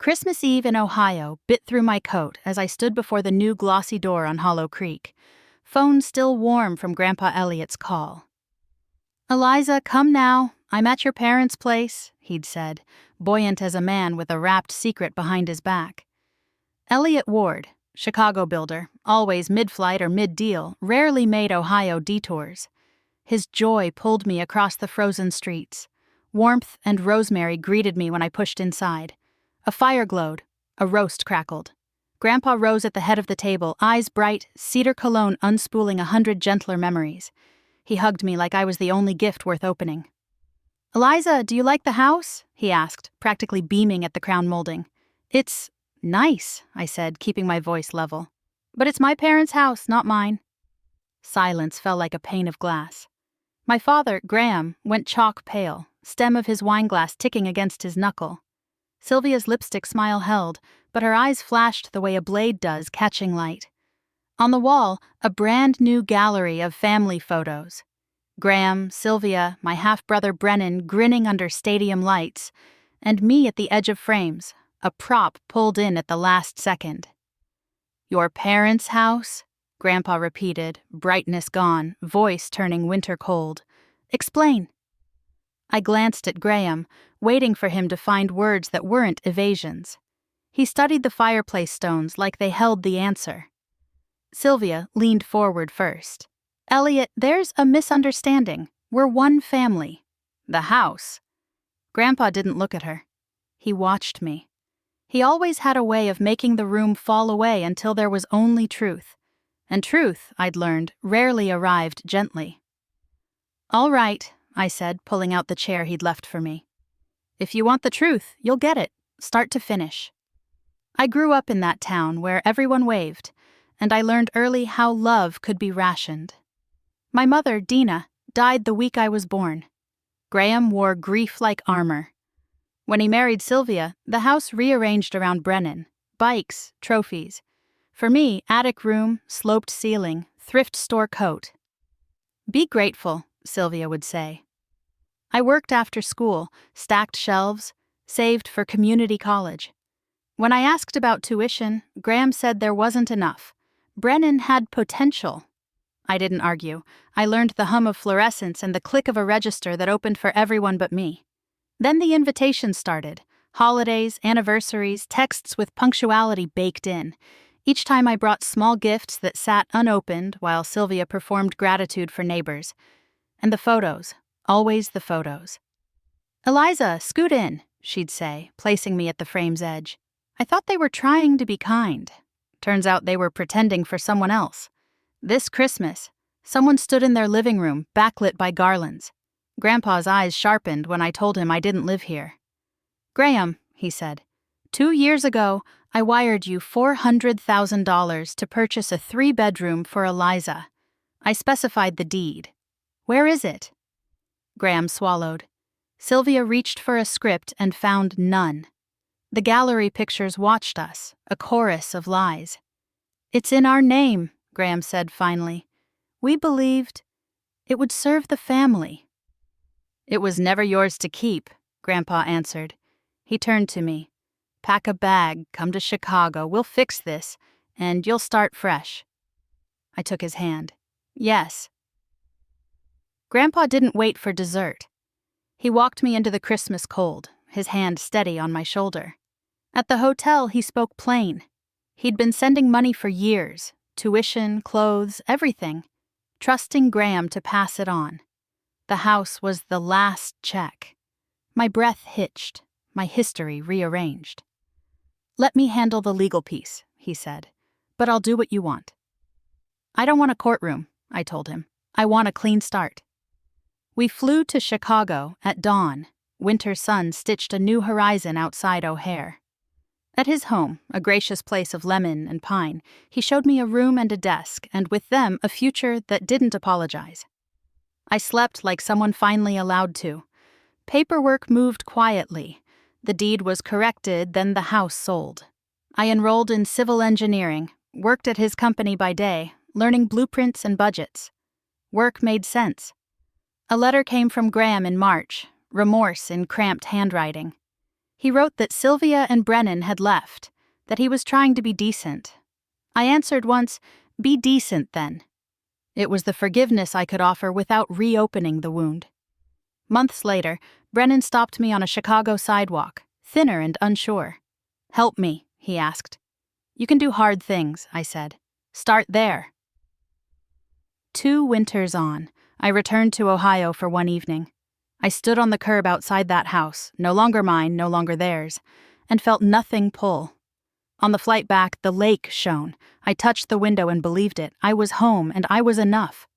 Christmas Eve in Ohio bit through my coat as I stood before the new glossy door on Hollow Creek, phone still warm from Grandpa Elliot's call. "Eliza, come now. I'm at your parents' place," he'd said, buoyant as a man with a wrapped secret behind his back. Elliot Ward, Chicago builder, always mid-flight or mid-deal, rarely made Ohio detours. His joy pulled me across the frozen streets. Warmth and rosemary greeted me when I pushed inside. A fire glowed. A roast crackled. Grandpa rose at the head of the table, eyes bright, cedar cologne unspooling 100 gentler memories. He hugged me like I was the only gift worth opening. "Eliza, do you like the house?" he asked, practically beaming at the crown molding. "It's nice," I said, keeping my voice level. "But it's my parents' house, not mine." Silence fell like a pane of glass. My father, Graham, went chalk pale, stem of his wineglass ticking against his knuckle. Sylvia's lipstick smile held, but her eyes flashed the way a blade does catching light. On the wall, a brand new gallery of family photos. Graham, Sylvia, my half-brother Brennan grinning under stadium lights, and me at the edge of frames, a prop pulled in at the last second. "Your parents' house?" Grandpa repeated, brightness gone, voice turning winter cold. "Explain." I glanced at Graham, waiting for him to find words that weren't evasions. He studied the fireplace stones like they held the answer. Sylvia leaned forward first. "Elliot, there's a misunderstanding. We're one family. The house." Grandpa didn't look at her. He watched me. He always had a way of making the room fall away until there was only truth. And truth, I'd learned, rarely arrived gently. "All right," I said, pulling out the chair he'd left for me. "If you want the truth, you'll get it, start to finish." I grew up in that town where everyone waved, and I learned early how love could be rationed. My mother, Dina, died the week I was born. Graham wore grief like armor. When he married Sylvia, the house rearranged around Brennan, bikes, trophies. For me, attic room, sloped ceiling, thrift store coat. "Be grateful," Sylvia would say. I worked after school, stacked shelves, saved for community college. When I asked about tuition, Graham said there wasn't enough. Brennan had potential. I didn't argue. I learned the hum of fluorescence and the click of a register that opened for everyone but me. Then the invitations started. Holidays, anniversaries, texts with punctuality baked in. Each time I brought small gifts that sat unopened while Sylvia performed gratitude for neighbors. And the photos, always the photos. "Eliza, scoot in," she'd say, placing me at the frame's edge. I thought they were trying to be kind. Turns out they were pretending for someone else. This Christmas, someone stood in their living room, backlit by garlands. Grandpa's eyes sharpened when I told him I didn't live here. "Graham," he said, 2 years ago, I wired you $400,000 to purchase a 3-bedroom for Eliza. I specified the deed. Where is it?" Graham swallowed. Sylvia reached for a script and found none. The gallery pictures watched us, a chorus of lies. "It's in our name," Graham said finally. "We believed it would serve the family." "It was never yours to keep," Grandpa answered. He turned to me. "Pack a bag, come to Chicago, we'll fix this, and you'll start fresh." I took his hand. "Yes." Grandpa didn't wait for dessert. He walked me into the Christmas cold, his hand steady on my shoulder. At the hotel, he spoke plain. He'd been sending money for years, tuition, clothes, everything, trusting Graham to pass it on. The house was the last check. My breath hitched, my history rearranged. "Let me handle the legal piece," he said, "but I'll do what you want." "I don't want a courtroom," I told him. "I want a clean start." We flew to Chicago at dawn. Winter sun stitched a new horizon outside O'Hare. At his home, a gracious place of lemon and pine, he showed me a room and a desk, and with them a future that didn't apologize. I slept like someone finally allowed to. Paperwork moved quietly. The deed was corrected, then the house sold. I enrolled in civil engineering, worked at his company by day, learning blueprints and budgets. Work made sense. A letter came from Graham in March, remorse in cramped handwriting. He wrote that Sylvia and Brennan had left, that he was trying to be decent. I answered once, "Be decent, then." It was the forgiveness I could offer without reopening the wound. Months later, Brennan stopped me on a Chicago sidewalk, thinner and unsure. "Help me," he asked. "You can do hard things," I said. "Start there." 2 winters on, I returned to Ohio for one evening. I stood on the curb outside that house, no longer mine, no longer theirs, and felt nothing pull. On the flight back, the lake shone. I touched the window and believed it. I was home, and I was enough.